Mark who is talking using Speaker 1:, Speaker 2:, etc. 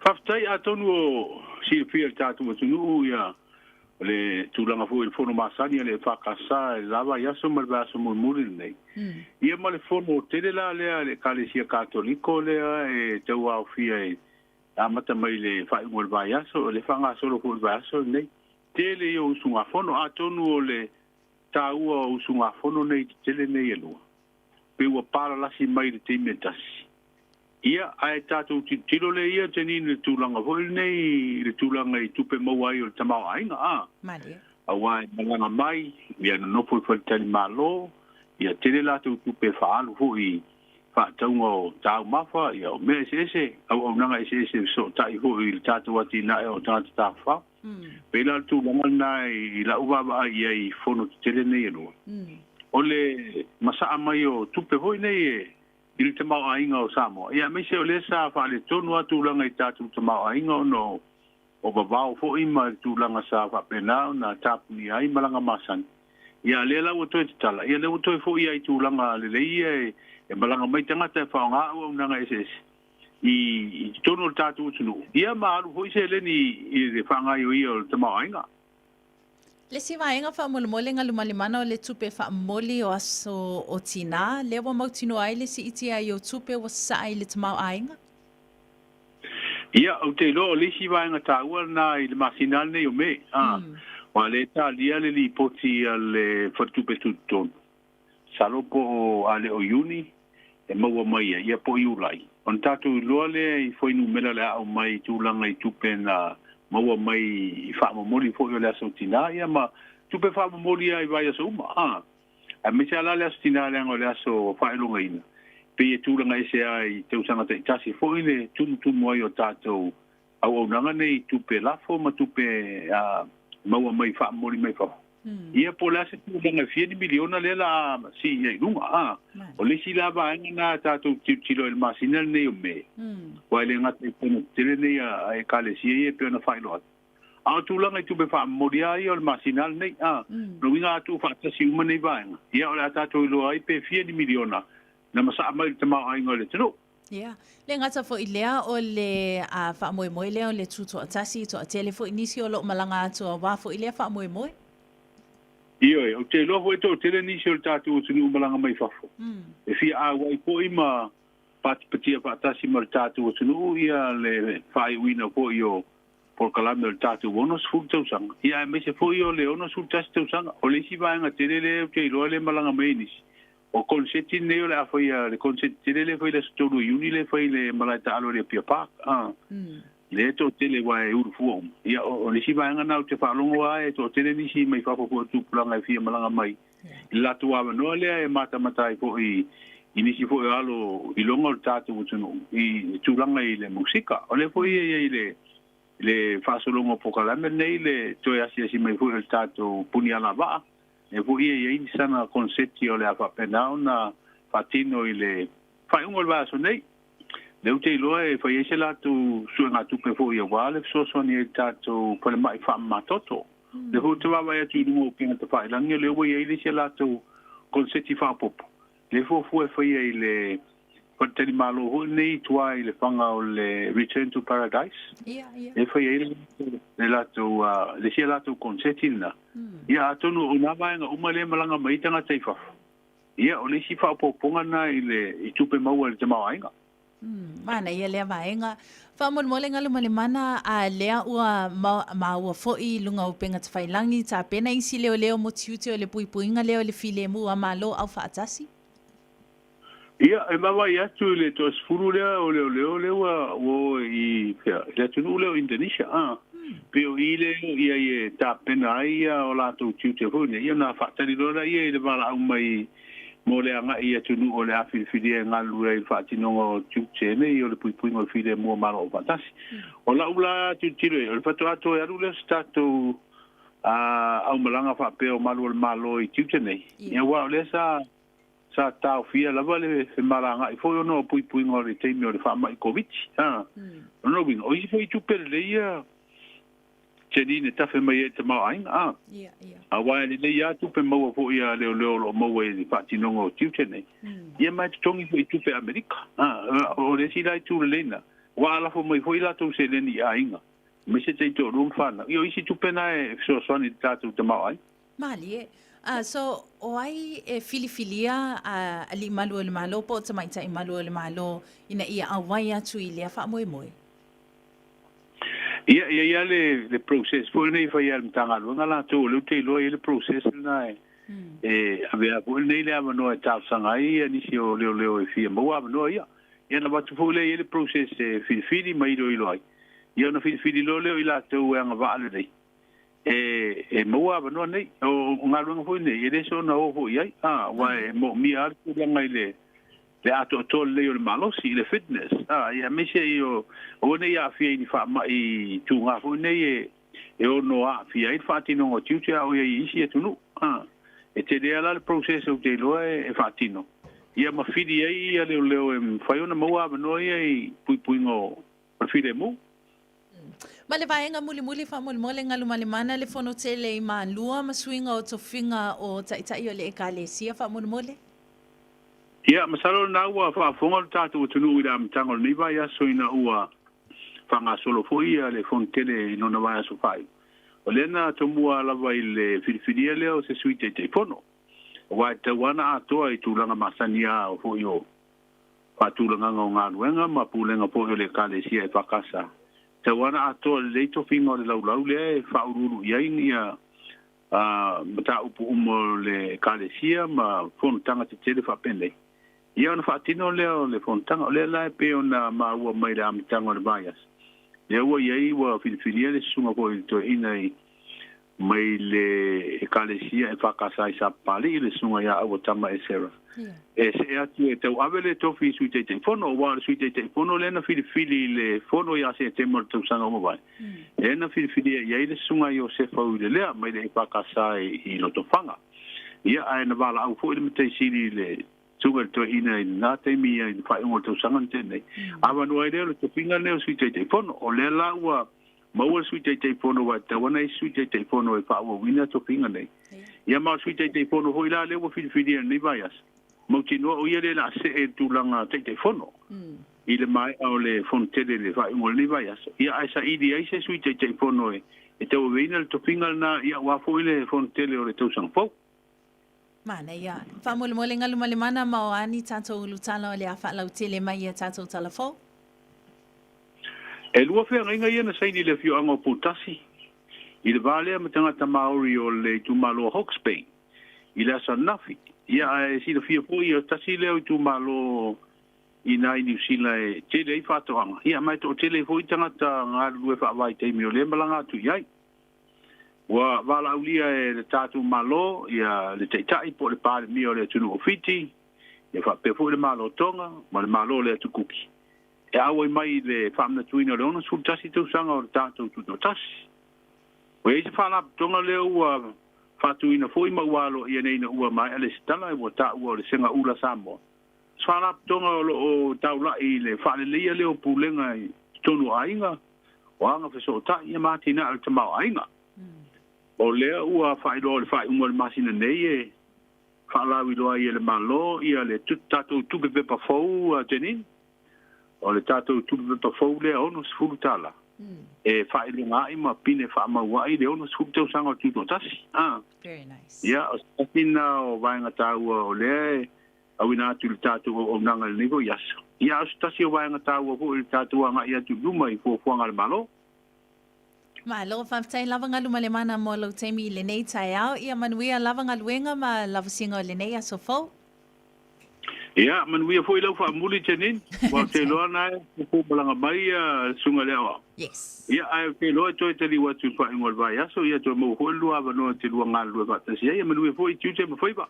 Speaker 1: Faftai atonu o si fia tatu o tunu ia le tulanga fu il fono masani le fakasa lava ia so mal baso mo muri nei. Ia male fono tele la le kalesia katoliko le e tau au fia e amata mai le fai ngol baiaso le fanga solo fu baiaso nei. Tele o usunga fono atonu o le tau o usunga fono nei tele nei elo. Pe ua para lasi mai le temetasi. Ia ai tātou tiro le ia teni le tūlanga hoi nei, le tūlanga I tupe mau ai o le tamau ainga a.
Speaker 2: Mali.
Speaker 1: Awai malanga mai, ia na nopo I whalitani malo, ia tene lātou tupe whaalu hoi whaataunga o tāu mawha, ia o mea ese, au nanga ese so tai hoi le tātou ati nae o tātou tāwha. Pela le tūlanga nai I la uwaba ai ai whono tele nei anua. O le masaa mai o tupe hoi nei e, I te mau ainga o Samoa. Ia me se o le sa fa le tonu atu langa I tatu te mau ainga o no o babao fo ima tu langa sa fa pena na tapu ni ai malanga masan. Ia le la o toi tala. Ia le o toi fo ia I tu langa le le e malanga mai tanga te fa nga o nanga ese. I tonu tatu tunu. Ia ma alu fo se le ni I le fa nga yo ia o te mau ainga.
Speaker 2: Le si vaenga wha mole ngā lumalimana o le tupe wha moli o aso o tina. Le wa mau tino ai le si iti ai o tupe wa sai le tamau ainga?
Speaker 1: Ia, au te lo, le si vaenga ta ua na I le masinal nei o me. Wa le ta lia le li poti a le whatupe tutonu. Salopo a le o yuni, e maua mai ia po I ulai. On tatu loa le I foinu mela le au mai tūlanga I tupe na maua mai I whaamamoli fo I o le aso tina, ia ma tupe whaamamoli ai vai aso uma. A me se ala le aso tina le anga o le aso whaelonga ina. Pe e tūlanga ese ai te usanga te itasi fo I le tunu ai o tātou au nanga nei tupe lafo ma tupe maua mai whaamamoli mai whafu. Ia po le ase tūlanga 4 miliona le la si ia ilunga. O le si lava anga na tātou tilo el masina nei o me. Wai le ngata I pono tele nei a e kale si e pe ona whaelo atu. A tūlanga I tupe whaamamoli ai o le masina nei. No winga atu whaatasi uma nei vaenga. Ia o le tātou ilo ai pe 4 miliona. Na masa mai te mau ainga le tino.
Speaker 2: Ia. Le ngata fo I lea o le whaamoemoe lea o le tuto atasi to a tele fo inisi o lo malanga atu a wā fo I lea whaamoemoe.
Speaker 1: Ia o te loho e tō tele nisi o le tātou o tunu umalanga mai whafo. E fia a wai po ima patipatia whaatasi ma le tātou o tunu ia le whai uina po I o Porkalame o le tātou onos fulu tausanga. Ia e mese po I o le onos fulu tasi tausanga. O le si vaenga tele le o te iloa le malanga mai nisi. O konseti nei o le a whai le konseti tele le whai le stonu iuni le whai le malaita alo le pia pak. Le to tele wa e uru fu ia o le si vaenga na o te whaalongo a e to tele nisi mai whapapu o tupulanga e fia malanga mai la tua no le e mata I po I nisi fo e alo I longa o tātou o tunu I tūlanga I le musika o le fo I le whaasolongo Porkalame nei le toi asi mai fo e tātou puni ala waa e fo I ini sana konseti o le a whapenao na whatino I le whaiungol waaso nei Leu te iloa e whai ese latu sua ngā tupe fo I a wale fsosoni e tātou pale mai whaamatoto. Le ho te wawa atu I lungo pinga te whailangi leu wai eile se latu konseti whaapopo. Le fo e whai e le whatari malo ho nei tua I le whanga o le Return to Paradise. Le whai eile le latu le se latu konseti na. Ia atonu o nā vaenga umale malanga maitanga tei whafu. Ia o le si whaapoponga na I tupe maua le te mau ainga.
Speaker 2: Mana ia lea vaenga. Whamon mole ngā lumalimana a lea ua maua fo'i lunga o penga tawhailangi ta pena isi leo mo tiute o le puipuinga leo le file mu a malo au whaatasi?
Speaker 1: Ia, e mawa I atu le toas furu lea o leo o I le atunu leo Indonesia. Peo I leo ia e ta pena ia o lato tiute hune. Ia na whaatari lora ia I le mala au mai mo le anga ia tunu o le afilifili e ngā lura I whaatinonga o tiute nei o le puipuinga o file mua mara o whatasi. O la ula tiro e, o le whatu ato e aru leo stato au malanga whapeo malu o le malo I tiute nei. Ia wao le sa tau fia lava le maranga I foi ono puipuinga o le teimi o le whaama I COVID. Ono winga, o isi foi tupe le ia Tēnine tawhi mai e te mau ainga. A wai le ia tupe maua fo ia leo lo maua e whaatinonga o tiute nei. Ia mai te tongi fo I tupe Amerika. O le si lai tu lena. wa ala fo mai foi la tu se le ni ainga me se te to rum fana io isi tu pena e so so ni tatu te mai
Speaker 2: mali so o ai e filifilia ali malu le malo po te mai tai malu le malo ina ia awai atu i le fa moi moi
Speaker 1: ia le process fo nei fa ia mtanga lo ngala to le te lo le process na e avea po nei le ama no e ta sanga ia ni si o leo e fia mo ama no ia ia na batu fo le process fili mai do i lo ai ia na fili lo leo i la te u anga va le e mo ava no nei o ngalu ngo nei e so na o ia wa mo mi ar ku ngai le ato to le o malo si le fitness ia me se io o nei a fi ni fa mai tu nga fu nei e o no a fi ai fa ti no o tiu tia o ia isi e tu no e te le ala le process o te lo e fa ti no ia ma fi di ai ia le e fa yo na mo ava no ia pui ngo pa fi de mo
Speaker 2: ma le vaenga muli fa mole ngalu malimana le fono tele i man lua ma swinga o tofinga o tai o le ekalesia fa mole
Speaker 1: ia masalo na ua fa fonga tatu tunu ida mtango ni vai aso ina ua fa nga solo foi le fono tele no na vai aso fai o lena tomua la vai le filfilia le o se suite te fono wa te wana ato ai tulanga masania o foi o fa tulanga ngaluenga ma pulenga po le ekalesia e fakasa te wana ato le to fingo le lau le fa ururu ia ia mata upu umo le kalesia ma fontanga te tele fa pende ia na fa tino le fontanga le la pe ona ma ua mai da mtanga le bias le ua ia wa filfilia le sunga ko to inai mai le kalesia e fa kasa isa pali le sunga ya o tama e sera e se atu e tau avele tofi suite te fono wa suite te fono lena fili le fono ya se te mo tu sanga mo vai ena fili ya ile sunga yo se fa u le mai le pakasa i lo to fanga ia ai na bala au fo ile mte sili le sunga to ina na te mi ai fa mo tu sanga te nei ava no ai le to finga le suite te fono o le la wa mo suite te fono wa te wana suite te fono e fa o wina to finga nei ia ma suite te fono ho ila le wo fili ni vaias mo tino o ia le la se e tulanga te fono i le mai au le fontele le vai mo le vai asa ia ai sa idi ai se sui te fono e te o veina le topinga na ia wa fo le fontele o le tau sang fo
Speaker 2: mana ia fa mo le ngalu male mana ma o ani tato lutala o le afa lau tele mai ia tato talafo
Speaker 1: e lua fe nga ia na sai ni le fio anga potasi i le vale ma tanga tamaori o le tumalo Hawke's Bay i le sa nafi ia e si le fia po ia tasi leo tu malo ina i New Zealand tele i fatoanga ia mai to tele foi tangata ngalu e fa vai te mi o le malanga tu iai wa vala ulia e le tatu malo ia le teitai po le pale mi o le tunu ofiti ia fa pe fo le malo tonga ma le malo le tu kuki e awe mai le famna tuina le ona sul tasi tu sanga o tatu tu tasi we se fa la tonga le ua fatu ina foi ma walo ia nei na ua mai ale stala e wata ua le senga ula samo sala tonga o taula i le fa le ia le o pulenga i tonu ainga wanga fe so ta ia matina al tama ainga o le ua fa do le fa un masina nei e fa la wi do ia le malo ia le tatu tu be pa fo tenin o le tatu tu be pa fo le ono sfutala e fa ile mai ma pine fa ma wai le ono sfutau sanga tu tasi
Speaker 2: very nice
Speaker 1: ia o pina o vainga tau o le awina tu tatu o nanga le nigo yas ia o tasi o vainga tau o le tatu anga ia tu luma i fo fuanga le malo
Speaker 2: ma lo fa tai lava ngalu male mana mo lo temi le nei tai au ia manuia lava ngaluenga ma lava singa le nei aso fo
Speaker 1: ia manuia foi lo fa muli tenin wa te lo na ko balanga mai sunga le awa
Speaker 2: yes
Speaker 1: ia ai ke lo to te li watu fa ngol vai aso ia to mo ho lu ava no te lu ngalu va tasi ia manuia foi tu te mo foi ba